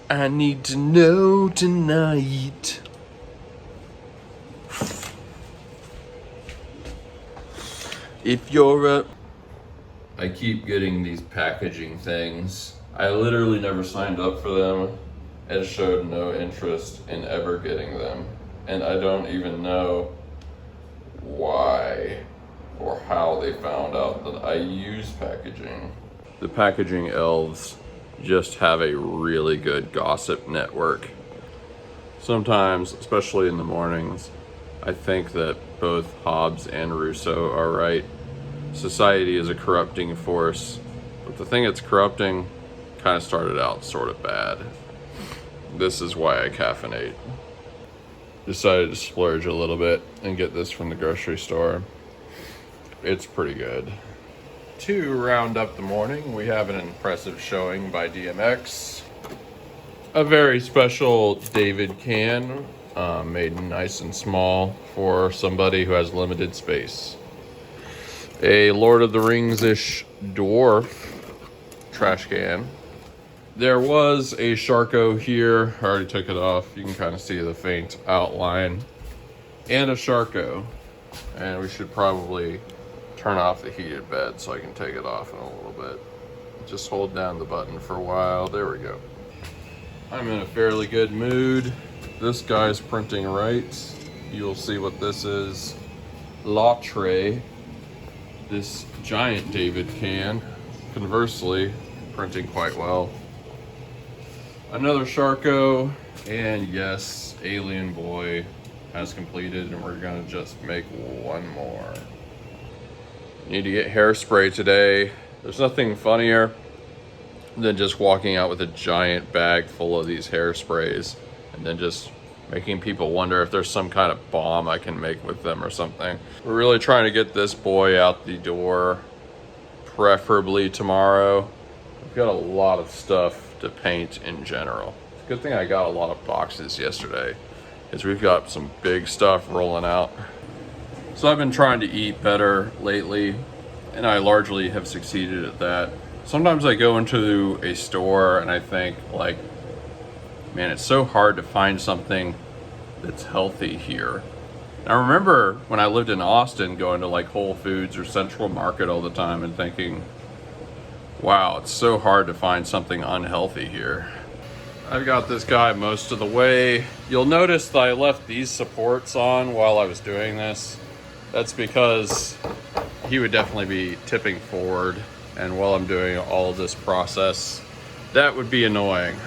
I need to know tonight. If you're a... I keep getting these packaging things. I literally never signed up for them and showed no interest in ever getting them. And I don't even know why or how they found out that I use packaging. The packaging elves just have a really good gossip network. Sometimes, especially in the mornings, I think that both Hobbes and Rousseau are right. Society is a corrupting force, but the thing it's corrupting kind of started out sort of bad. This is why I caffeinate. Decided to splurge a little bit and get this from the grocery store. It's pretty good. To round up the morning, we have an impressive showing by DMX. A very special David can, made nice and small for somebody who has limited space. A Lord of the Rings-ish dwarf trash can. There was a Sharko here. I already took it off. You can kind of see the faint outline. And a Sharko. And we should probably turn off the heated bed so I can take it off in a little bit. Just hold down the button for a while. There we go. I'm in a fairly good mood. This guy's printing right. You'll see what this is. L'Atre. This giant David can. Conversely, printing quite well. Another Sharko, and yes, Alien Boy has completed, and we're gonna just make one more. Need to get hairspray today. There's nothing funnier than just walking out with a giant bag full of these hairsprays and then just making people wonder if there's some kind of bomb I can make with them or something. We're really trying to get this boy out the door, preferably tomorrow. We've got a lot of stuff to paint in general. Good thing I got a lot of boxes yesterday, because we've got some big stuff rolling out. So I've been trying to eat better lately, and I largely have succeeded at that. Sometimes I go into a store and I think, like, man, it's so hard to find something that's healthy here. And I remember when I lived in Austin going to like Whole Foods or Central Market all the time and thinking, wow, it's so hard to find something unhealthy here. I've got this guy most of the way. You'll notice that I left these supports on while I was doing this. That's because he would definitely be tipping forward, and while I'm doing all of this process, that would be annoying.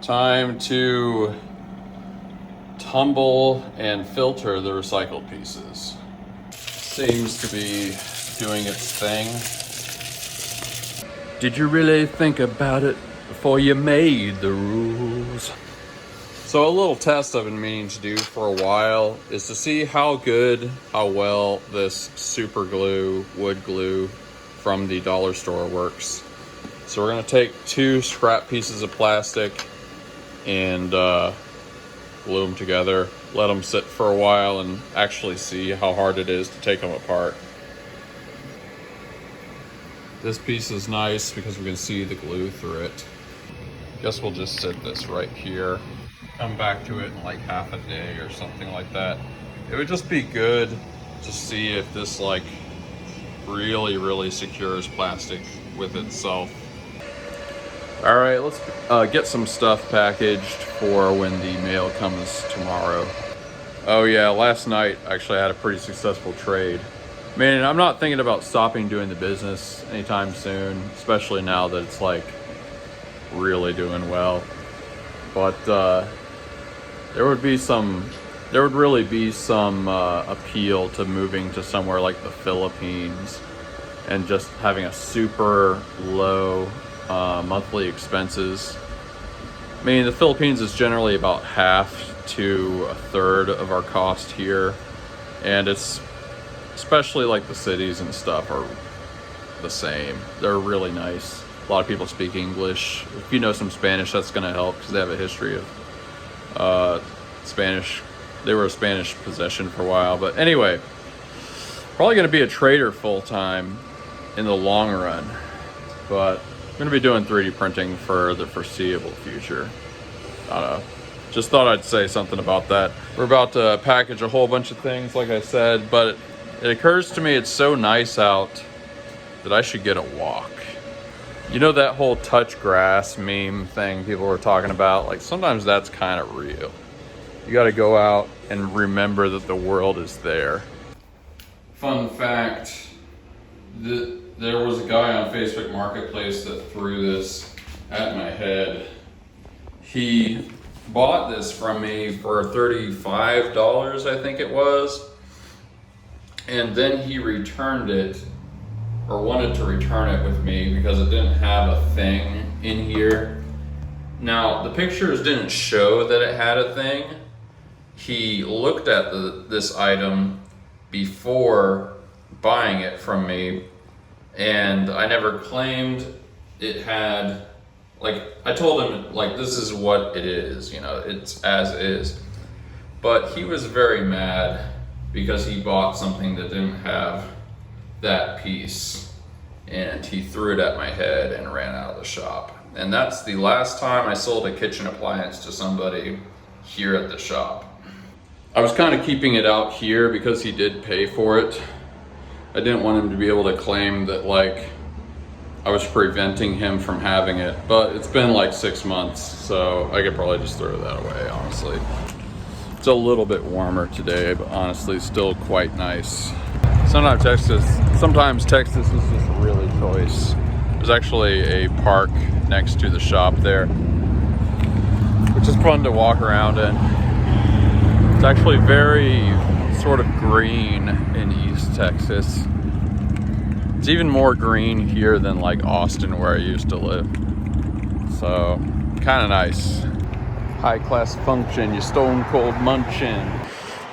Time to tumble and filter the recycled pieces. Seems to be doing its thing. Did you really think about it before you made the rules? So a little test I've been meaning to do for a while is to see how well this super glue, wood glue from the dollar store works. So we're gonna take 2 scrap pieces of plastic and glue them together, let them sit for a while and actually see how hard it is to take them apart. This piece is nice because we can see the glue through it. Guess we'll just sit this right here, come back to it in like half a day or something like that. It would just be good to see if this like really secures plastic with itself. All right, let's get some stuff packaged for when the mail comes tomorrow. Oh yeah, last night actually I had a pretty successful trade. Man, I'm not thinking about stopping doing the business anytime soon, especially now that it's like really doing well. But there would really be some appeal to moving to somewhere like the Philippines and just having a super low monthly expenses. I mean, the Philippines is generally about half to a third of our cost here, and it's especially like the cities and stuff are the same. They're really nice. A lot of people speak English. If you know some Spanish, that's going to help because they have a history of Spanish. They were a Spanish possession for a while. But anyway, probably going to be a trader full time in the long run. But I'm going to be doing 3D printing for the foreseeable future. I don't know. Just thought I'd say something about that. We're about to package a whole bunch of things, like I said, but it occurs to me it's so nice out that I should get a walk. You know that whole touch grass meme thing people were talking about? Like sometimes that's kind of real. You got to go out and remember that the world is there. Fun fact, there was a guy on Facebook Marketplace that threw this at my head. He bought this from me for $35, I think it was. And then he returned it, or wanted to return it with me because it didn't have a thing in here. Now, the pictures didn't show that it had a thing. He looked at this item before buying it from me, and I never claimed it had, like, I told him, like, this is what it is, you know, it's as is. But he was very mad because he bought something that didn't have that piece, and he threw it at my head and ran out of the shop. And that's the last time I sold a kitchen appliance to somebody here at the shop. I was kind of keeping it out here because he did pay for it. I didn't want him to be able to claim that, like, I was preventing him from having it, but it's been like 6 months, so I could probably just throw that away, honestly. It's a little bit warmer today, but honestly still quite nice. Sometimes Texas is just really choice. There's actually a park next to the shop there, which is fun to walk around in. It's actually very sort of green in East Texas. It's even more green here than like Austin, where I used to live. So, kind of nice. High class function, you stone cold munchin'.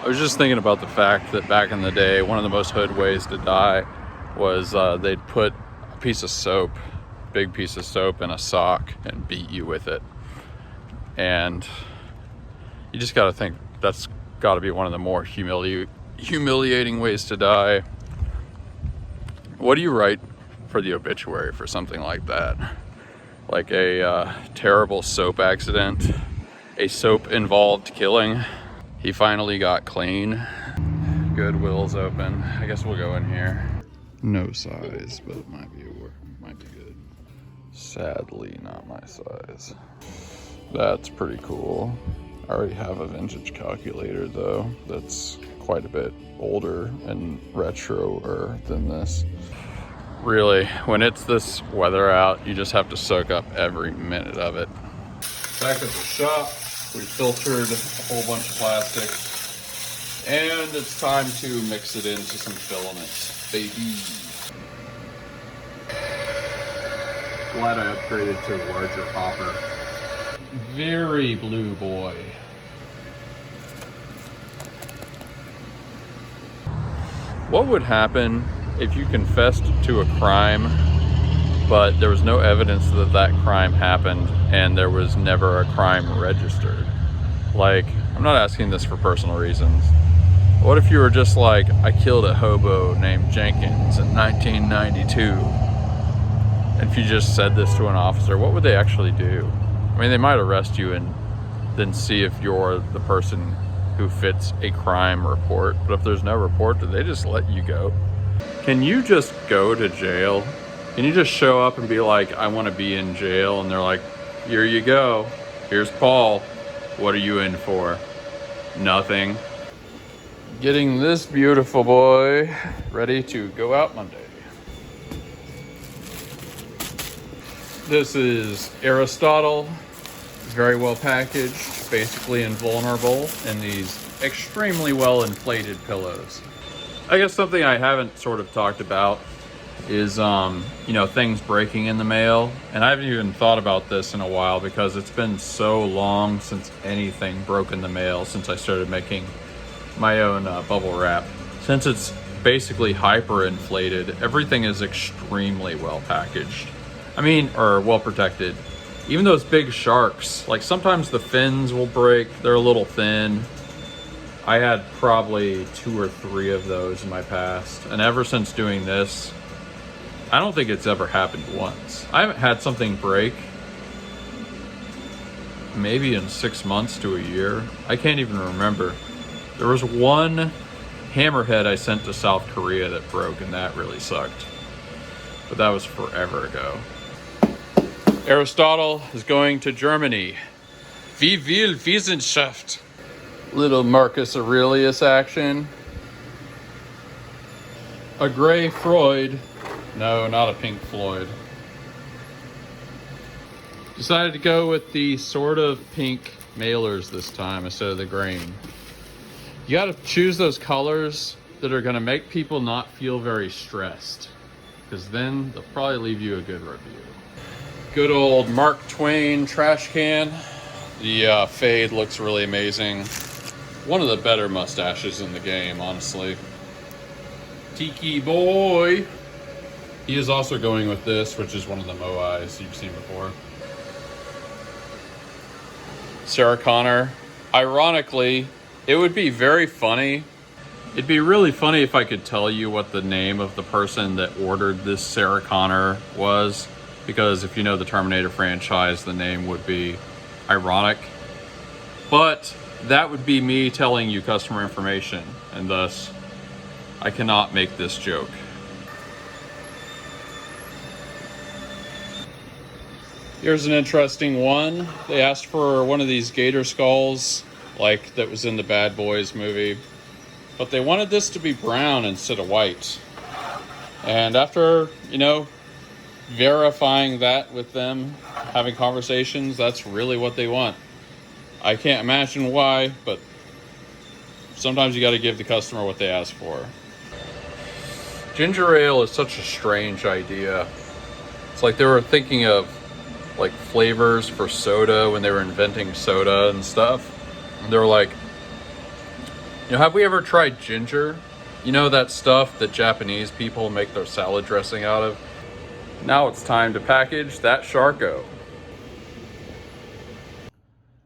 I was just thinking about the fact that back in the day, one of the most hood ways to die was they'd put a piece of soap, big piece of soap, in a sock and beat you with it. And you just gotta think that's gotta be one of the more humiliating ways to die. What do you write for the obituary for something like that? Like a terrible soap accident, a soap involved killing. He finally got clean. Goodwill's open. I guess we'll go in here. No size, but it might be good. Sadly, not my size. That's pretty cool. I already have a vintage calculator though. That's quite a bit older and retroer than this. Really, when it's this weather out, you just have to soak up every minute of it. Back at the shop, we filtered a whole bunch of plastic, and it's time to mix it into some filaments, baby. Glad I upgraded to a larger hopper. Very blue boy. What would happen if you confessed to a crime, but there was no evidence that that crime happened and there was never a crime registered? Like, I'm not asking this for personal reasons. What if you were just like, I killed a hobo named Jenkins in 1992? And if you just said this to an officer, what would they actually do? I mean, they might arrest you and then see if you're the person who fits a crime report. But if there's no report, do they just let you go? Can you just go to jail? Can you just show up and be like, I want to be in jail? And they're like, here you go. Here's Paul. What are you in for? Nothing. Getting this beautiful boy ready to go out Monday. This is Aristotle. Very well packaged, basically invulnerable in these extremely well inflated pillows. I guess something I haven't sort of talked about is, you know, things breaking in the mail. And I haven't even thought about this in a while because it's been so long since anything broke in the mail since I started making my own bubble wrap. Since it's basically hyperinflated, everything is extremely well packaged. I mean, or well protected. Even those big sharks, like sometimes the fins will break, they're a little thin. I had probably 2 or 3 of those in my past. And ever since doing this, I don't think it's ever happened once. I haven't had something break maybe in 6 months to a year. I can't even remember. There was one hammerhead I sent to South Korea that broke, and that really sucked. But that was forever ago. Aristotle is going to Germany. Wie will Wissenschaft? Little Marcus Aurelius action. A gray Freud. No, not a Pink Floyd. Decided to go with the sort of pink mailers this time instead of the green. You gotta choose those colors that are gonna make people not feel very stressed, because then they'll probably leave you a good review. Good old Mark Twain trash can. The fade looks really amazing. One of the better mustaches in the game, honestly. Tiki boy. He is also going with this, which is one of the Moais you've seen before. Sarah Connor. Ironically, it would be very funny. It'd be really funny if I could tell you what the name of the person that ordered this Sarah Connor was, because if you know the Terminator franchise, the name would be ironic. But that would be me telling you customer information, and thus I cannot make this joke. Here's an interesting one. They asked for one of these gator skulls, like that was in the Bad Boys movie, but they wanted this to be brown instead of white. And after, verifying that with them, having conversations, that's really what they want. I can't imagine why, but sometimes you got to give the customer what they ask for. Ginger ale is such a strange idea. It's like they were thinking of like flavors for soda when they were inventing soda and stuff. And they were like, have we ever tried ginger? That stuff that Japanese people make their salad dressing out of? Now it's time to package that Sharko.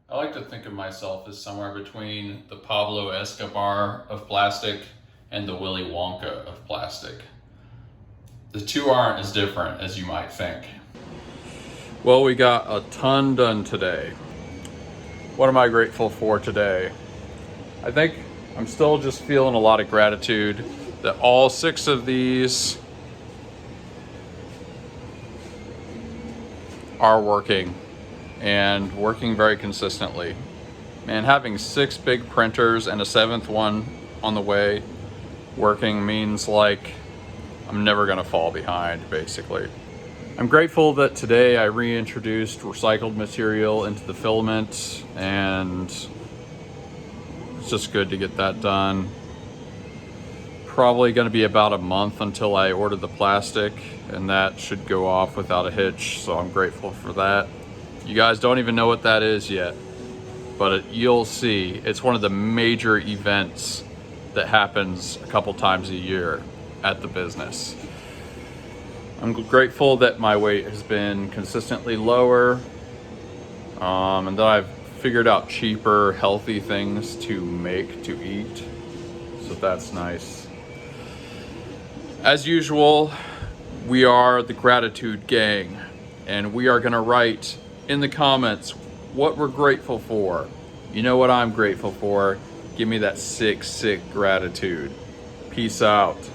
I like to think of myself as somewhere between the Pablo Escobar of plastic and the Willy Wonka of plastic. The two aren't as different as you might think. Well, we got a ton done today. What am I grateful for today? I think I'm still just feeling a lot of gratitude that all 6 of these are working, and working very consistently. Man, having 6 big printers and a 7th one on the way working means like I'm never gonna fall behind, basically. I'm grateful that today I reintroduced recycled material into the filament, and it's just good to get that done. Probably gonna be about a month until I order the plastic, and that should go off without a hitch, so I'm grateful for that. You guys don't even know what that is yet, but you'll see. It's one of the major events that happens a couple times a year at the business. I'm grateful that my weight has been consistently lower, and that I've figured out cheaper, healthy things to make, to eat, so that's nice. As usual, we are the Gratitude Gang, and we are gonna write in the comments what we're grateful for. You know what I'm grateful for? Give me that sick gratitude. Peace out.